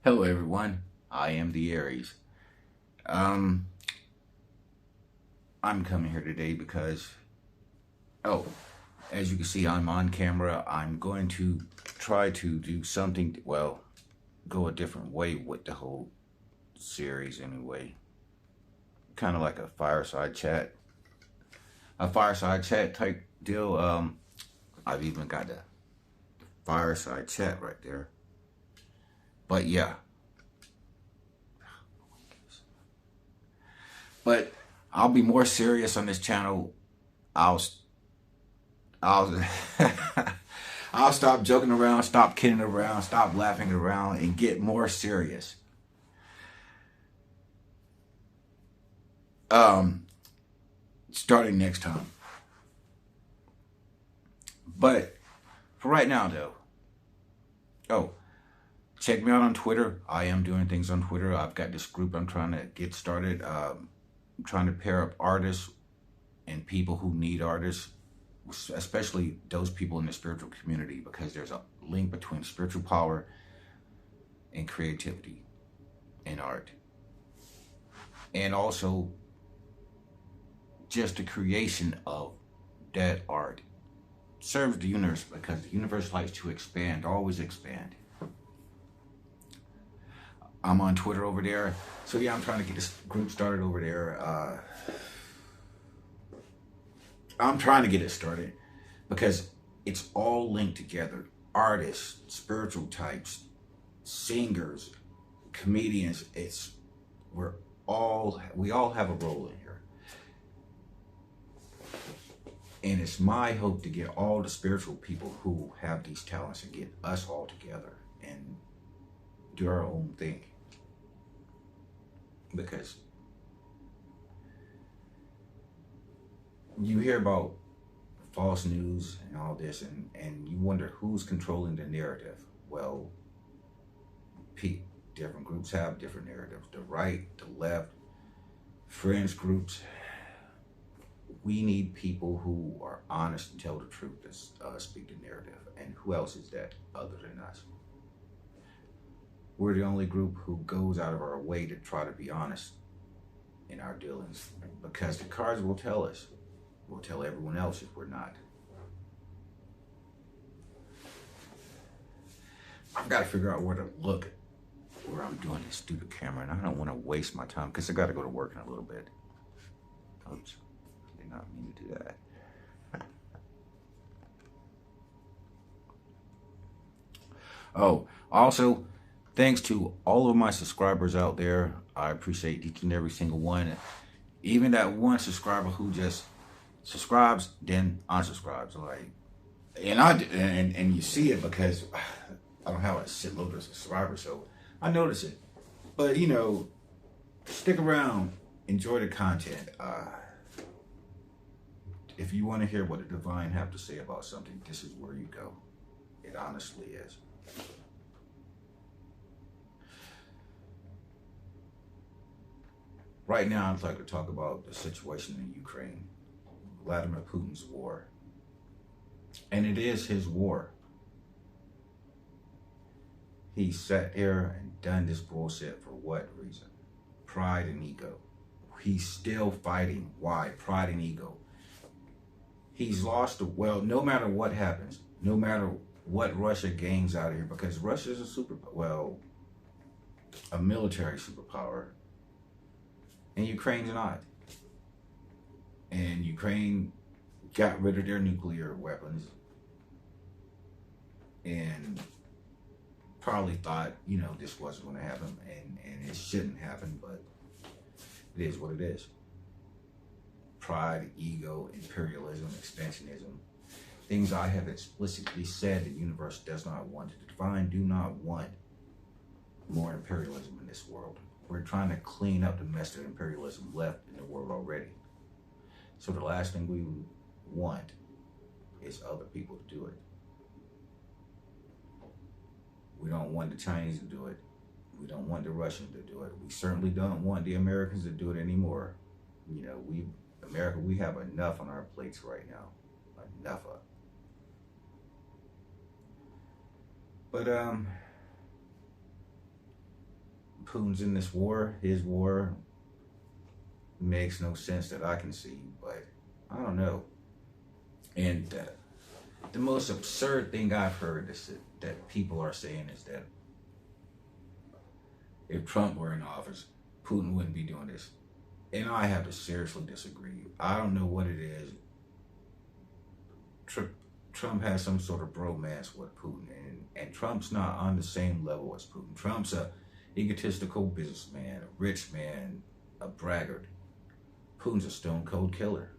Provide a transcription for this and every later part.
Hello everyone, I am the Aries. Um, I'm coming here today because, oh, as you can see, I'm on camera. I'm going to try to do something, well, go a different way with the whole series anyway. Kind of like a fireside chat type deal. I've even got the fireside chat right there. But yeah, but I'll be more serious on this channel. I'll I'll I'll stop joking around, stop kidding around, stop laughing around, and get more serious. Um, Starting next time. But for right now, though, oh, check me out on Twitter. I am doing things on Twitter. I've got this group I'm trying to get started. I'm trying to pair up artists and people who need artists, especially those people in the spiritual community, because there's a link between spiritual power and creativity and art. And also just the creation of that art serves the universe, because the universe likes to expand, always expand. I'm on Twitter over there. So yeah, I'm trying to get this group started over there. I'm trying to get it started because it's all linked together. Artists, spiritual types, singers, comedians. We all have a role in here. And it's my hope to get all the spiritual people who have these talents and get us all together and do our own thing. Because you hear about false news and all this, and you wonder who's controlling the narrative. Well, different groups have different narratives. The right, the left, fringe groups. We need people who are honest and tell the truth to speak the narrative. And who else is that other than us? We're the only group who goes out of our way to try to be honest in our dealings, because the cards will tell us. We'll tell everyone else if we're not. I've got to figure out where to look where I'm doing this through the camera, and I don't want to waste my time because I got to go to work in a little bit. Oops, I did not mean to do that. Oh, also, thanks to all of my subscribers out there. I appreciate each and every single one. Even that one subscriber who just subscribes, then unsubscribes. Like, and you see it because I don't have a shitload of subscribers, so I notice it. But you know, stick around, enjoy the content. If you want to hear what the divine have to say about something, this is where you go. It honestly is. Right now, I'd like to talk about the situation in Ukraine, Vladimir Putin's war. And it is his war. He sat there and done this bullshit for what reason? Pride and ego. He's still fighting. Why? Pride and ego. He's lost well, no matter what happens, no matter what Russia gains out of here, because Russia's a military superpower, and Ukraine's not. And Ukraine got rid of their nuclear weapons and probably thought, you know, this wasn't going to happen, and it shouldn't happen, but it is what it is. Pride, ego, imperialism, expansionism, things I have explicitly said the universe does not want. The divine do not want more imperialism in this world. We're trying to clean up the mess that imperialism left in the world already. So the last thing we want is other people to do it. We don't want the Chinese to do it. We don't want the Russians to do it. We certainly don't want the Americans to do it anymore. You know, America, we have enough on our plates right now. Enough of. But Putin's in this war. His war makes no sense that I can see, but I don't know. And the most absurd thing I've heard is that people are saying is that if Trump were in office, Putin wouldn't be doing this. And I have to seriously disagree. I don't know what it is. Trump has some sort of bromance with Putin, and Trump's not on the same level as Putin. Trump's a egotistical businessman, a rich man, a braggart. Putin's a stone cold killer.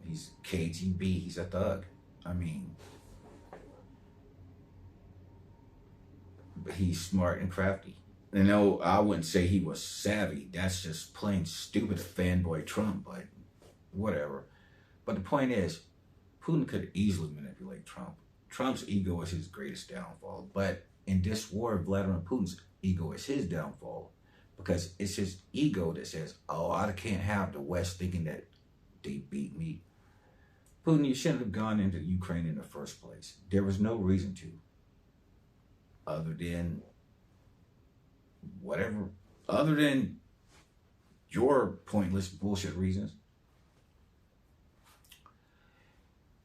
He's KGB. He's a thug. I mean, he's smart and crafty. And no, I wouldn't say he was savvy. That's just plain stupid fanboy Trump, but whatever. But the point is, Putin could easily manipulate Trump. Trump's ego is his greatest downfall. But in this war, Vladimir Putin's ego is his downfall, because it's his ego that says, oh, I can't have the West thinking that they beat me. Putin, you shouldn't have gone into Ukraine in the first place. There was no reason to, other than whatever, other than your pointless bullshit reasons.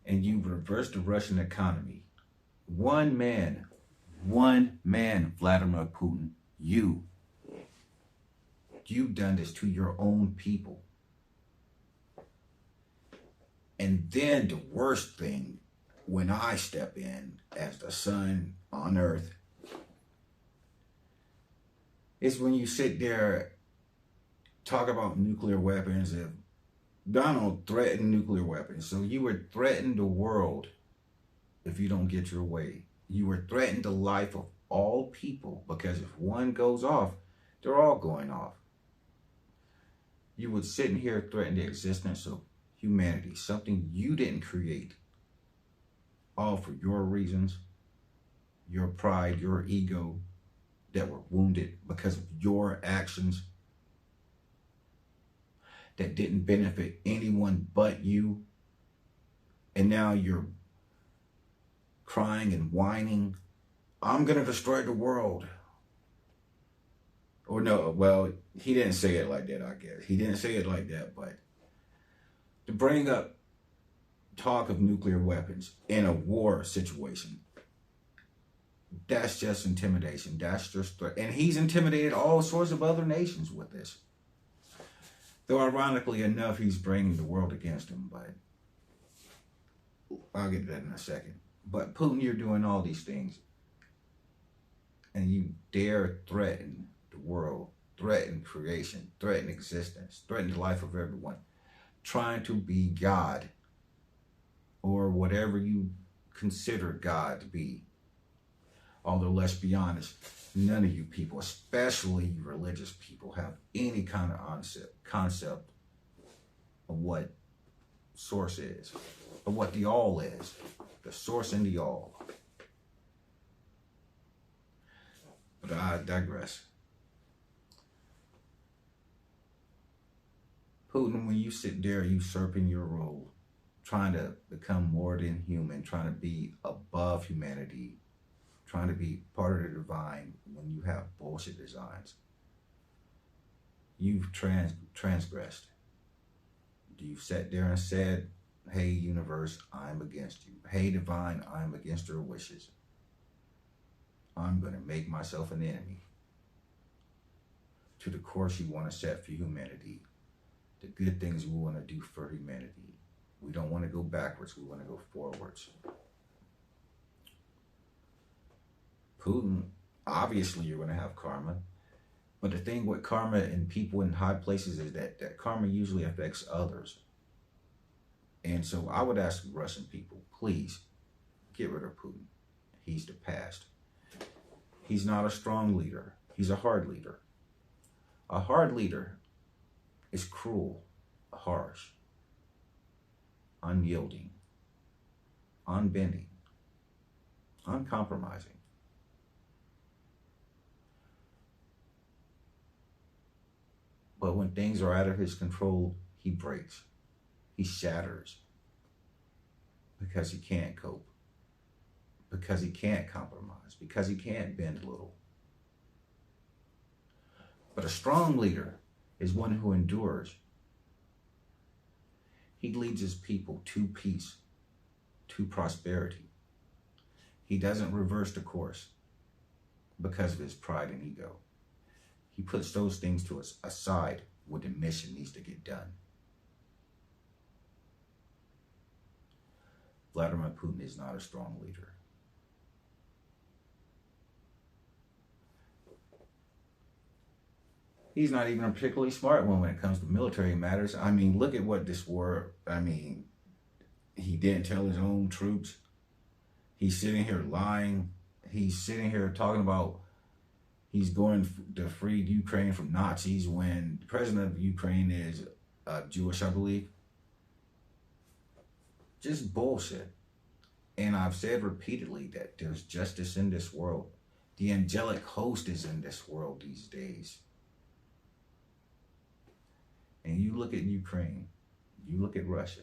And you reversed the Russian economy. One man, Vladimir Putin, you've done this to your own people. And then the worst thing, when I step in as the sun on earth, is when you sit there, talk about nuclear weapons. If Donald threatened nuclear weapons, so you would threaten the world if you don't get your way. You would threaten the life of all people, because if one goes off, they're all going off. You would sit in here threaten the existence of humanity, something you didn't create, all for your reasons, your pride, your ego, that were wounded because of your actions that didn't benefit anyone but you. And now you're crying and whining, I'm going to destroy the world. Or no, well, he didn't say it like that, I guess. He didn't say it like that, but to bring up talk of nuclear weapons in a war situation, that's just intimidation. That's just threat. And he's intimidated all sorts of other nations with this. Though ironically enough, he's bringing the world against him, but I'll get to that in a second. But Putin, you're doing all these things, and you dare threaten the world, threaten creation, threaten existence, threaten the life of everyone, trying to be God, or whatever you consider God to be. Although, let's be honest, none of you people, especially you religious people, have any kind of concept of what source is, of what the all is, the source and the all. But I digress. Putin, when you sit there usurping your role, trying to become more than human, trying to be above humanity, trying to be part of the divine when you have bullshit designs, you've transgressed. You've sat there and said, hey, universe, I'm against you. Hey, divine, I'm against your wishes. I'm going to make myself an enemy to the course you want to set for humanity, the good things we want to do for humanity. We don't want to go backwards. We want to go forwards. Putin, obviously you're going to have karma. But the thing with karma and people in high places is that karma usually affects others. And so I would ask Russian people, please get rid of Putin. He's the past. He's not a strong leader. He's a hard leader. A hard leader is cruel, harsh, unyielding, unbending, uncompromising. But when things are out of his control, he breaks. He shatters. Because he can't cope. Because he can't compromise. Because he can't bend a little. But a strong leader is one who endures. He leads his people to peace, to prosperity. He doesn't reverse the course because of his pride and ego. He puts those things to us aside when the mission needs to get done. Vladimir Putin is not a strong leader. He's not even a particularly smart one when it comes to military matters. I mean, look at what this war, he didn't tell his own troops. He's sitting here lying. He's sitting here talking about he's going to free Ukraine from Nazis when the president of Ukraine is Jewish, I believe. Just bullshit. And I've said repeatedly that there's justice in this world. The angelic host is in this world these days. And you look at Ukraine, you look at Russia,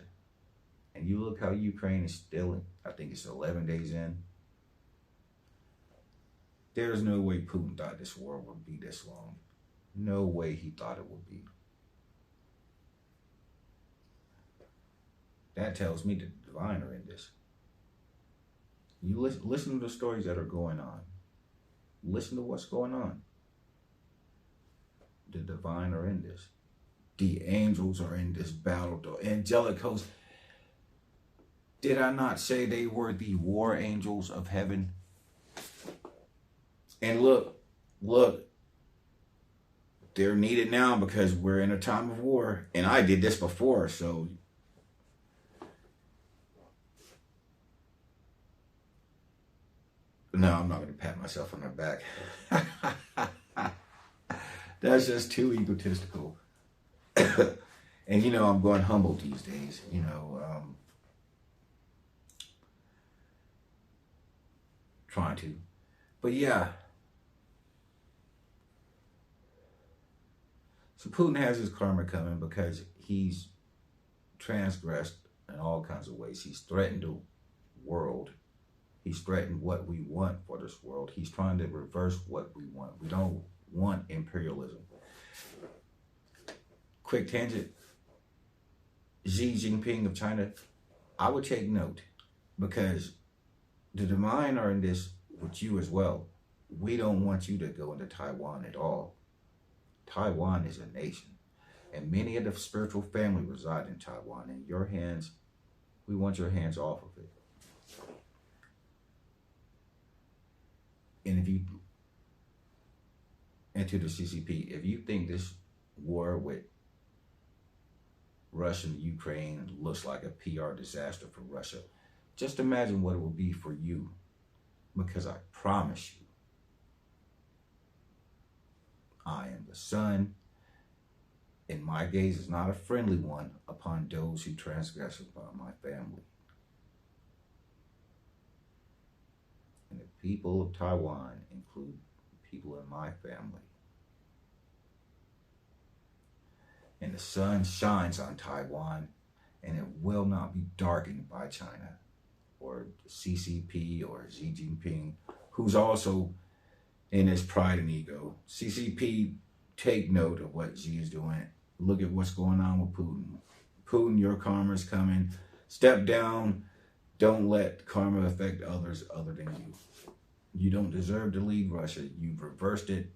and you look how Ukraine is still, I think it's 11 days in. There's no way Putin thought this war would be this long. No way he thought it would be. That tells me the divine are in this. You listen to the stories that are going on. Listen to what's going on. The divine are in this. The angels are in this battle. The angelic host. Did I not say they were the war angels of heaven? And look, they're needed now because we're in a time of war. And I did this before, so no, I'm not going to pat myself on the back. That's just too egotistical. And I'm going humble these days, trying to. But yeah. So Putin has his karma coming because he's transgressed in all kinds of ways. He's threatened the world. He's threatened what we want for this world. He's trying to reverse what we want. We don't want imperialism. Quick tangent. Xi Jinping of China, I would take note because the divine are in this with you as well. We don't want you to go into Taiwan at all. Taiwan is a nation, and many of the spiritual family reside in Taiwan. In your hands, we want your hands off of it. And to the CCP, if you think this war with Russia and Ukraine looks like a PR disaster for Russia, just imagine what it will be for you. Because I promise you, I am the sun, and my gaze is not a friendly one upon those who transgress upon my family. And the people of Taiwan include people in my family. And the sun shines on Taiwan, and it will not be darkened by China or CCP or Xi Jinping, who's also in his pride and ego. CCP, take note of what Xi is doing. Look at what's going on with Putin. Putin, your karma is coming. Step down. Don't let karma affect others other than you. You don't deserve to lead Russia. You've reversed it.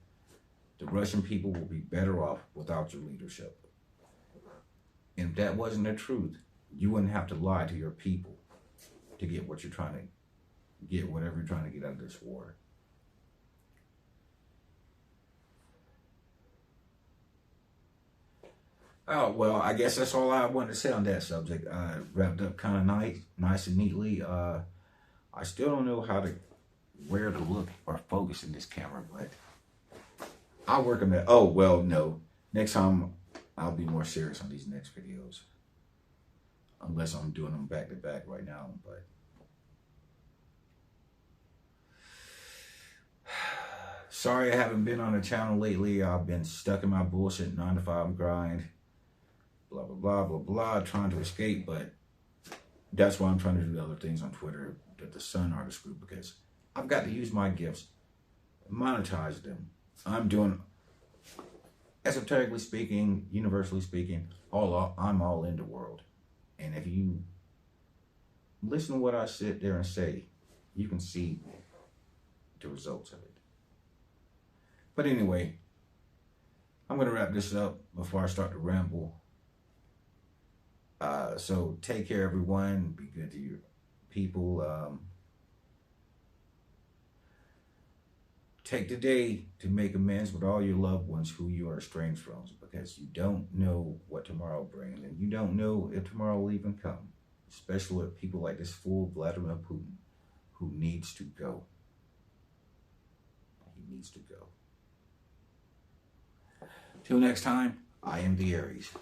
The Russian people will be better off without your leadership. And if that wasn't the truth, you wouldn't have to lie to your people to get what you're trying to get, whatever you're trying to get out of this war. Oh, well, I guess that's all I wanted to say on that subject. Wrapped up kind of nice and neatly. I still don't know where to look or focus in this camera, but I'll work on that. Oh, well, no. Next time, I'll be more serious on these next videos. Unless I'm doing them back to back right now, but sorry I haven't been on the channel lately. I've been stuck in my bullshit 9-to-5 grind. Blah, blah, blah, blah, blah, trying to escape, but that's why I'm trying to do other things on Twitter, the Sun Artist Group, because I've got to use my gifts, monetize them. I'm doing esoterically speaking, universally speaking, I'm all in the world. And if you listen to what I sit there and say, you can see the results of it. But anyway, I'm going to wrap this up before I start to ramble. So take care, everyone. Be good to your people. Take the day to make amends with all your loved ones who you are estranged from, because you don't know what tomorrow brings, and you don't know if tomorrow will even come, especially with people like this fool Vladimir Putin, who needs to go. He needs to go. Till next time, I am the Aries.